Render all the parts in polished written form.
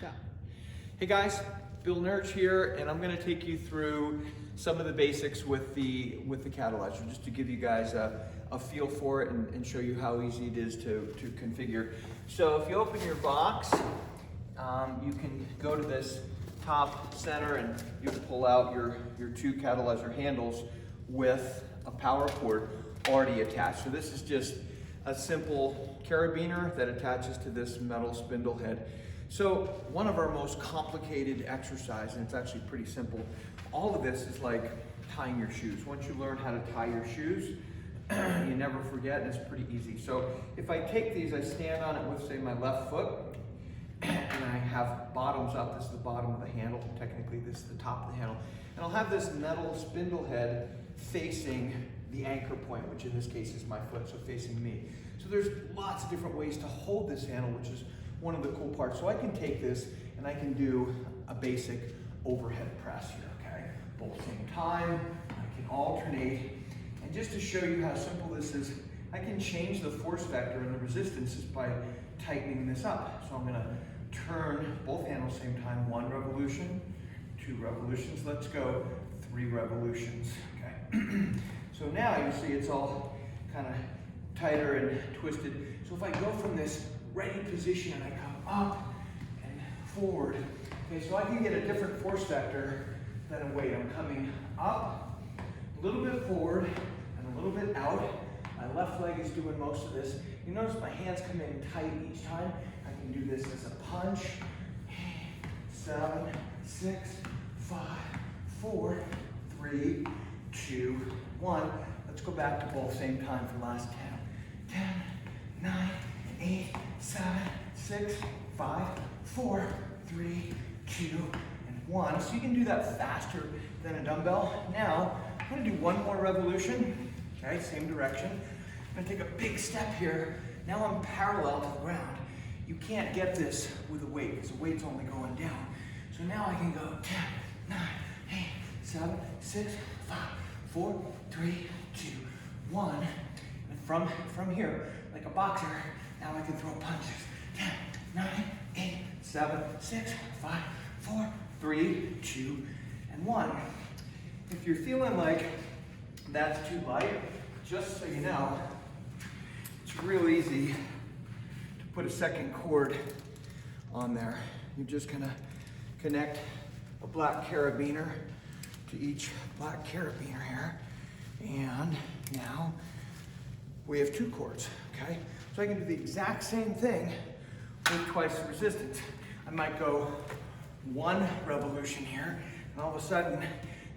Go. Hey guys, Bill Nurch here, and I'm going to take you through some of the basics with the catalyzer, just to give you guys a feel for it and show you how easy it is to configure. So if you open your box, you can go to this top center and you can pull out your two catalyzer handles with a power cord already attached. So this is just a simple carabiner that attaches to this metal spindle head. So one of our most complicated exercise, and it's actually pretty simple, all of this is like tying your shoes. Once you learn how to tie your shoes, you never forget, and it's pretty easy. So if I take these, I stand on it with, say, my left foot, and I have bottoms up. This is the bottom of the handle. Technically, this is the top of the handle. And I'll have this metal spindle head facing the anchor point, which in this case is my foot, so facing me. So there's lots of different ways to hold this handle, which is one of the cool parts. So I can take this and I can do a basic overhead press here, okay? Both same time, I can alternate. And just to show you how simple this is, I can change the force vector and the resistances by tightening this up. So I'm gonna turn both handles same time, 1 revolution, 2 revolutions, let's go, 3 revolutions, okay? So now you see it's all kind of tighter and twisted. So if I go from this ready position and I come up and forward, okay, so I can get a different force vector than a weight. I'm coming up, a little bit forward, and a little bit out. My left leg is doing most of this. You notice my hands come in tight each time. I can do this as a punch. 7, 6, 5, 4, 3, 2, 1. Let's go back to both same time for last 10. 10, 9, 8, 7, 6, 5, 4, 3, 2, and 1. So you can do that faster than a dumbbell. Now, I'm gonna do one more revolution, okay, same direction. I'm gonna take a big step here. Now I'm parallel to the ground. You can't get this with a weight, because the weight's only going down. So now I can go 10, 9, 8, 7, 6, 5, 4, 3, 2, 1. And from here, like a boxer, now I can throw punches. 10, 9, 8, 7, 6, 5, 4, 3, 2, and 1. If you're feeling like that's too light, just so you know, it's real easy to put a second cord on there. You're just gonna connect a black carabiner to each black carabiner here. And now we have 2 cords, okay? So I can do the exact same thing with twice the resistance. I might go 1 revolution here, and all of a sudden,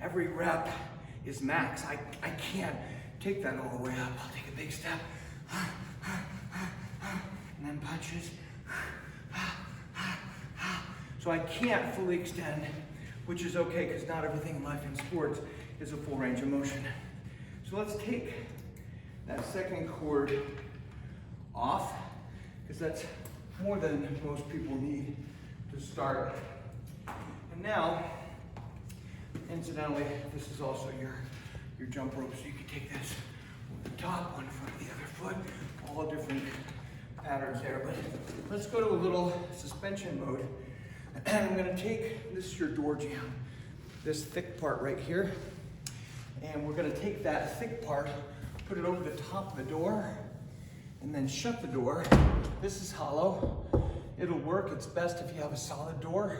every rep is max. I can't take that all the way up. I'll take a big step, and then punches. So I can't fully extend, which is okay, because not everything in life and sports is a full range of motion. So let's take that second cord off, because that's more than most people need to start. And now, incidentally, this is also your jump rope, so you can take this over the top, one foot, the other foot, all different patterns there. But let's go to a little suspension mode. And I'm gonna take, this is your door jamb, this thick part right here, and we're gonna take that thick part, put it over the top of the door, and then shut the door. This is hollow. It'll work. It's best if you have a solid door,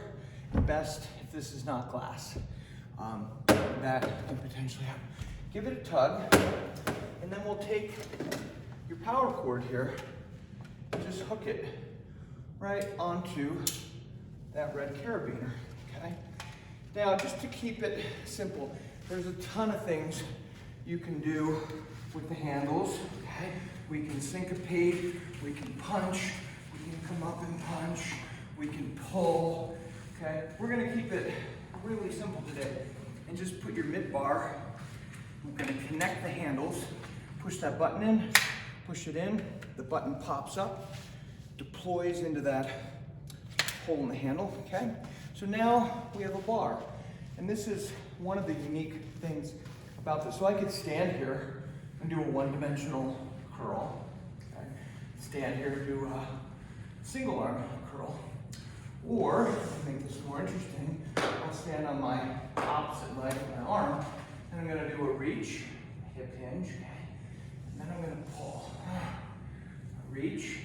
and best if this is not glass. That can potentially happen. Give it a tug, and then we'll take your power cord here and just hook it right onto that red carabiner, okay? Now, just to keep it simple, there's a ton of things you can do with the handles, okay? We can syncopate, we can punch, we can come up and punch, we can pull, okay? We're gonna keep it really simple today and just put your mid bar. We're gonna connect the handles, push that button in, push it in, the button pops up, deploys into that hole in the handle, okay? So now we have a bar. And this is one of the unique things about this. So I could stand here and do a one-dimensional curl, okay? Stand here and do a single arm curl. Or, to make this more interesting, I'll stand on my opposite leg of my arm, and I'm gonna do a reach, hip hinge, okay? And then I'm gonna pull. A reach,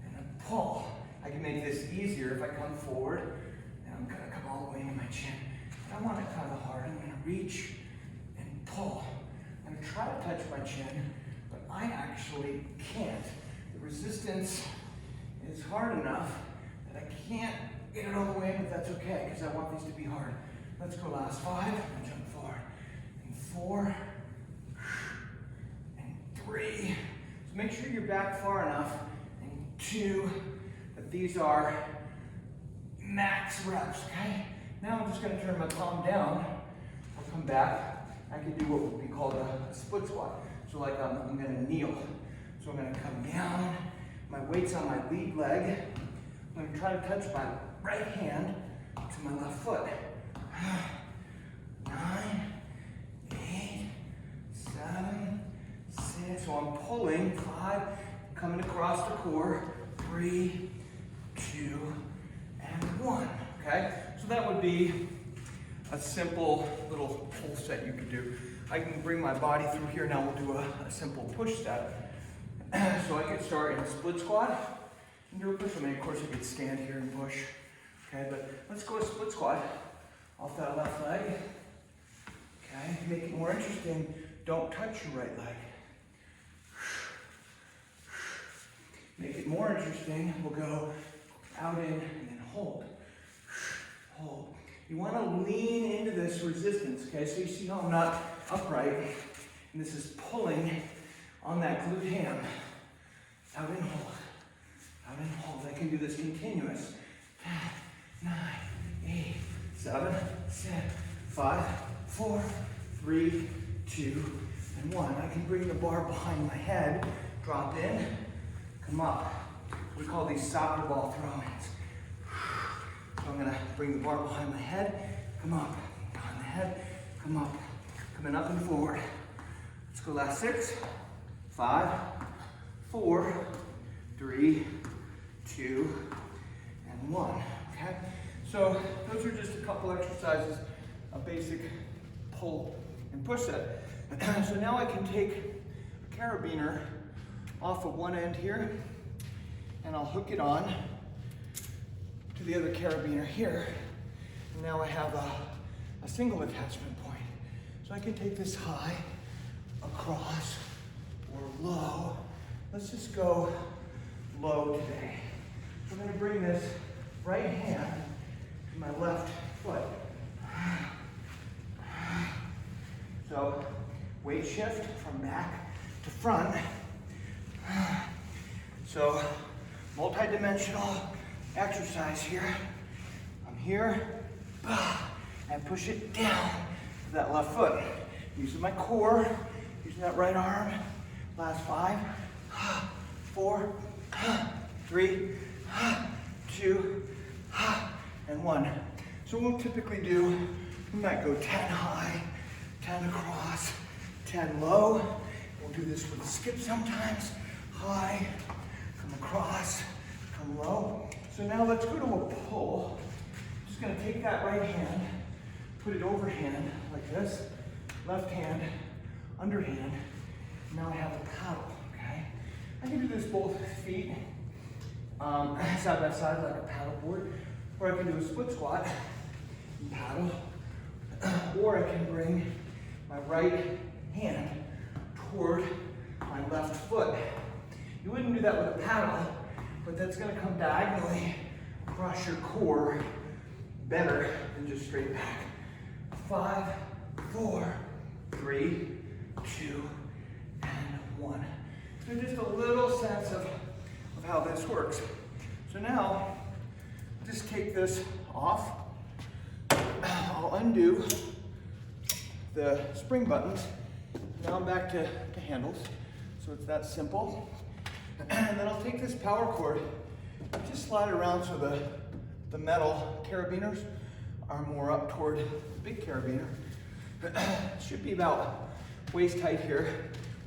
and a pull. I can make this easier if I come forward, and I'm gonna come all the way into my chin. And I want it kind of hard. I'm gonna reach and pull. I'm gonna try to touch my chin, but I actually can't. The resistance is hard enough that I can't get it all the way in, but that's okay, because I want these to be hard. Let's go last 5, and jump forward. And 4, and 3. So make sure you're back far enough, and 2, that these are max reps, okay? Now I'm just gonna turn my palm down. I'll come back. I can do what would be called a split squat. So like I'm gonna kneel. So I'm gonna come down. My weight's on my lead leg. I'm gonna try to touch my right hand to my left foot. 9, 8, 7, 6. So I'm pulling. 5, coming across the core. 3, 2, and 1. Okay? So that would be a simple little pull set you could do. I can bring my body through here. Now we'll do a simple push step. So I could start in a split squat and do a push. I mean, of course, I could stand here and push. Okay, but let's go a split squat off that left leg. Okay, to make it more interesting, don't touch your right leg. Make it more interesting, we'll go out in and then hold. Hold. You want to lean into this resistance, okay? So you see how I'm not upright, and this is pulling on that glute ham. Out and hold. Out and hold. I can do this continuous. 10, 9, 8, 7, 6, 5, 4, 3, 2, and 1. I can bring the bar behind my head, drop in, come up. We call these soccer ball throw-ins. So I'm gonna bring the bar behind my head, come up, behind the head, come up, coming up and forward. Let's go last 6, 5, 4, 3, 2, and 1, okay? So those are just a couple exercises, a basic pull and push set. So now I can take a carabiner off of one end here, and I'll hook it on to the other carabiner here. And now I have a single attachment point. So I can take this high, across, or low. Let's just go low today. So I'm gonna bring this right hand to my left foot. So weight shift from back to front. So multi-dimensional exercise here. I'm here, and push it down to that left foot. Using my core, using that right arm. Last 5, 4, 3, 2, and 1. So we'll typically do, we might go 10 high, 10 across, 10 low. We'll do this with a skip sometimes. High, come across, come low. So now let's go to a pull. I'm just gonna take that right hand, put it overhand like this, left hand, underhand. Now I have a paddle, okay? I can do this both feet, side by side like a paddle board, or I can do a split squat and paddle, or I can bring my right hand toward my left foot. You wouldn't do that with a paddle, but that's gonna come diagonally across your core better than just straight back. 5, 4, 3, 2, and 1. So just a little sense of how this works. So now, just take this off. I'll undo the spring buttons. Now I'm back to handles. So it's that simple. And then I'll take this power cord and just slide it around so the metal carabiners are more up toward the big carabiner. It should be about waist height here.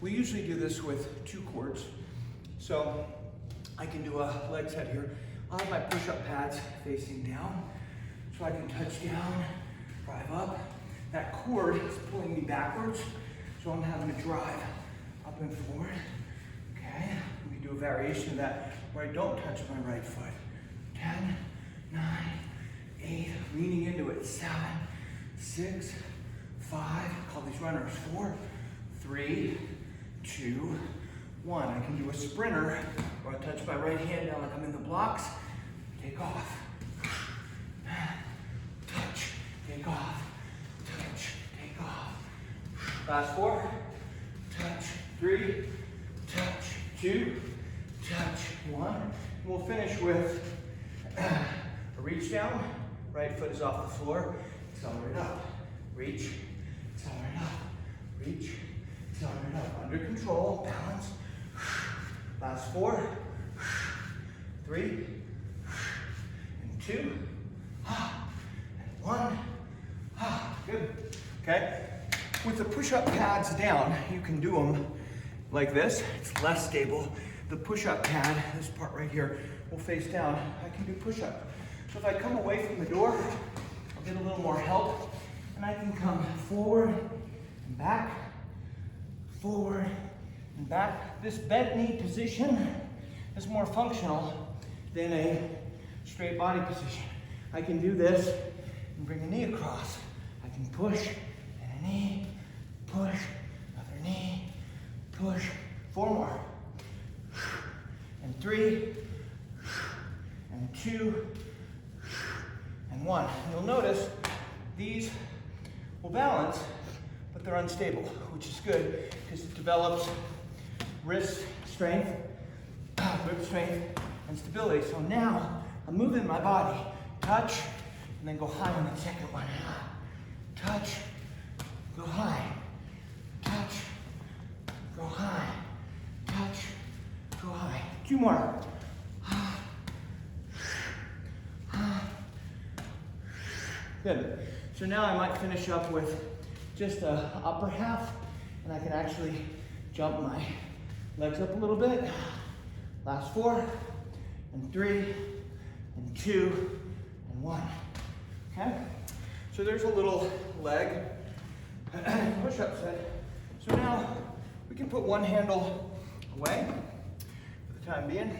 We usually do this with 2 cords. So I can do a leg set here. I'll have my push-up pads facing down so I can touch down, drive up. That cord is pulling me backwards, so I'm having to drive up and forward. Okay, we can do a variation of that where I don't touch my right foot. 10, 9, 8, leaning into it. 7, 6, 5, call these runners. 4, 3, 2, 1. I can do a sprinter where I touch my right hand down like I'm in the blocks. Take off. Touch. Take off. Touch. Take off. Last 4. Touch. 3. Touch. 2. Touch. 1. And we'll finish with a reach down. Right foot is off the floor. Accelerate up. Reach. Accelerate up. Reach. Accelerate up. Under control. Balance. Last 4. 3. And 2. And 1. Good. Okay. With the push-up pads down, you can do them like this. It's less stable. The push-up pad, this part right here, will face down. I can do push-up. So if I come away from the door, I'll get a little more help, and I can come forward and back, forward and back. This bent knee position is more functional than a straight body position. I can do this and bring a knee across. I can push and a knee, push, another knee, push. 4 more. And 3, and 2, and 1. You'll notice these will balance, but they're unstable, which is good because it develops wrist strength, grip strength, and stability. So now I'm moving my body, touch, and then go high on the second one. Touch, go high, touch, go high, touch, go high. 2 more. Good. So now I might finish up with just the upper half, and I can actually jump my legs up a little bit. Last 4, and 3, and 2, and 1. Okay? So there's a little leg push-up set. So now we can put one handle away for the time being.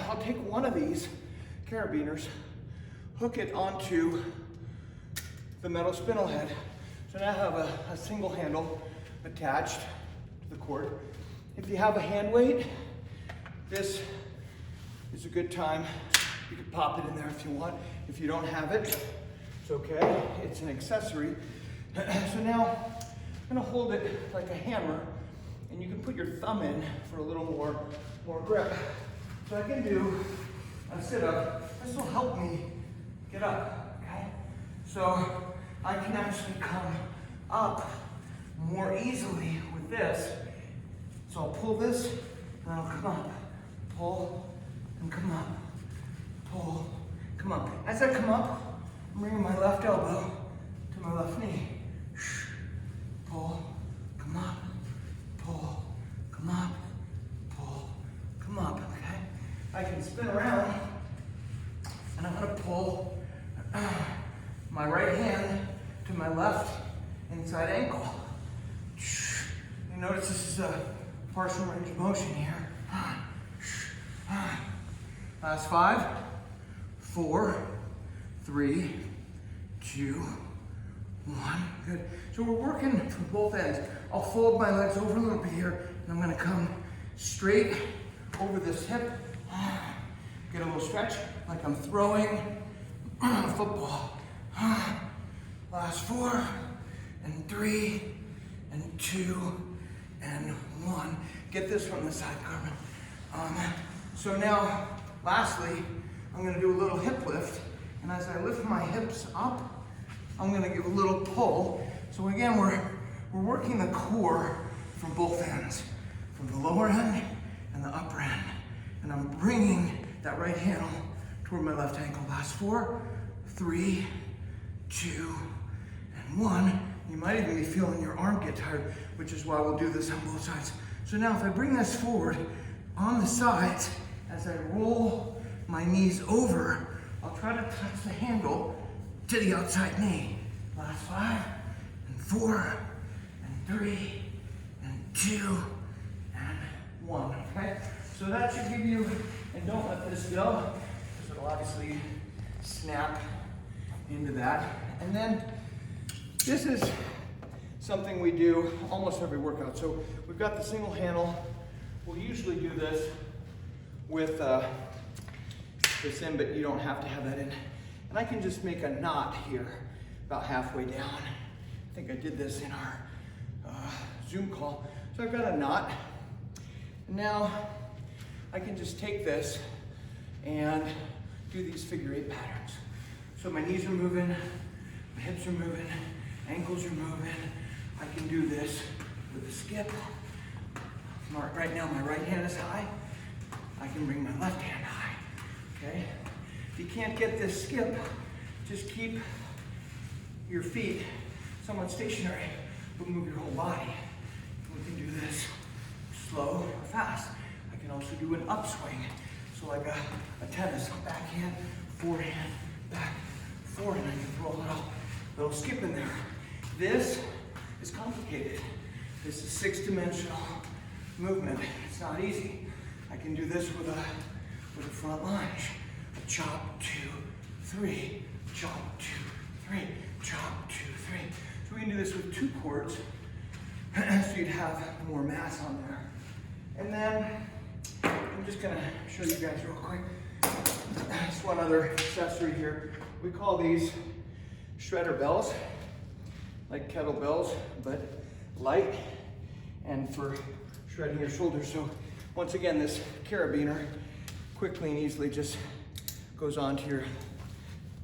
I'll take one of these carabiners, hook it onto the metal spindle head. So now I have a single handle attached to the cord. If you have a hand weight, this is a good time. You can pop it in there if you want. If you don't have it, it's okay. It's an accessory. So now I'm gonna hold it like a hammer, and you can put your thumb in for a little more grip. So I can do a sit-up. This will help me get up, okay? So I can actually come up more easily with this. So I'll pull this, and I'll come up. Pull, and come up. Pull, come up. As I come up, I'm bringing my left elbow to my left knee. Pull, come up, pull, come up, pull, come up, okay? I can spin around, and I'm gonna pull my right hand to my left inside ankle. You notice this is a partial range of motion here. Last 5, 4, 3, 2, 1. Good. So we're working from both ends. I'll fold my legs over a little bit here, and I'm gonna come straight over this hip. Get a little stretch, like I'm throwing a football. Last 4, and 3, and 2, and 1. Get this from the side, Carmen. So now, lastly, I'm gonna do a little hip lift, and as I lift my hips up, I'm gonna give a little pull. So again, we're working the core from both ends, from the lower end and the upper end. And I'm bringing that right handle toward my left ankle. Last 4, 3, 2, and 1. You might even be feeling your arm get tired, which is why we'll do this on both sides. So now if I bring this forward on the sides, as I roll my knees over, I'll try to touch the handle to the outside knee. Last 5, and 4, and 3, and 2, and 1, okay? So that should give you, and don't let this go, because it'll obviously snap into that. And then this is something we do almost every workout. So we've got the single handle. We'll usually do this with this in, but you don't have to have that in. And I can just make a knot here about halfway down. I think I did this in our Zoom call. So I've got a knot. And now I can just take this and do these figure 8 patterns. So my knees are moving, my hips are moving, ankles are moving. I can do this with a skip. Right now my right hand is high. I can bring my left hand high, okay? If you can't get this skip, just keep your feet somewhat stationary, but move your whole body. We can do this slow or fast. I can also do an upswing. So like a tennis, backhand, forehand, back, forehand. I can throw a little skip in there. This is complicated. This is 6-dimensional movement. It's not easy. I can do this with a front lunge. A chop, 2, 3, chop, 2, 3, chop, 2, 3. So we can do this with 2 chords, so you'd have more mass on there. And then I'm just gonna show you guys real quick. Just one other accessory here. We call these shredder bells, like kettlebells, but light and for shredding your shoulders. So once again, this carabiner quickly and easily just goes onto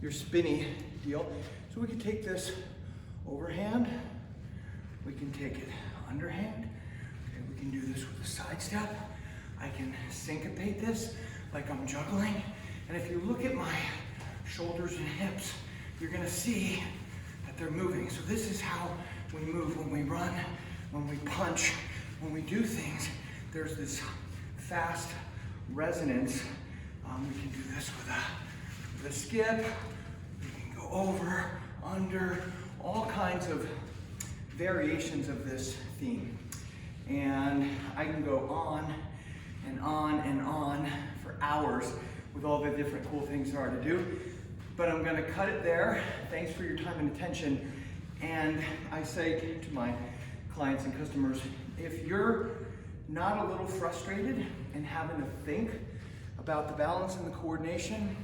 your spinny deal. So we can take this overhand, we can take it underhand, okay, we can do this with a side step. I can syncopate this like I'm juggling. And if you look at my shoulders and hips, you're gonna see that they're moving. So this is how we move when we run, when we punch, when we do things. There's this fast resonance. We can do this with a skip. We can go over, under, all kinds of variations of this theme. And I can go on and on and on for hours with all the different cool things there are to do. But I'm gonna cut it there. Thanks for your time and attention. And I say to my clients and customers, if you're not a little frustrated and having to think about the balance and the coordination,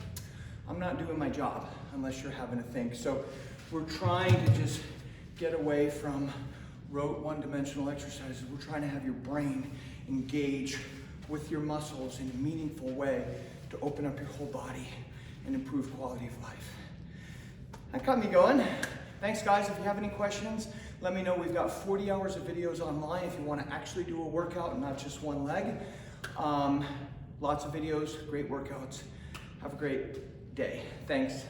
I'm not doing my job unless you're having to think. So we're trying to just get away from rote one-dimensional exercises. We're trying to have your brain engage with your muscles in a meaningful way to open up your whole body and improve quality of life. That got me going. Thanks guys. If you have any questions, let me know. We've got 40 hours of videos online if you want to actually do a workout and not just one leg. Lots of videos, great workouts. Have a great day. Thanks.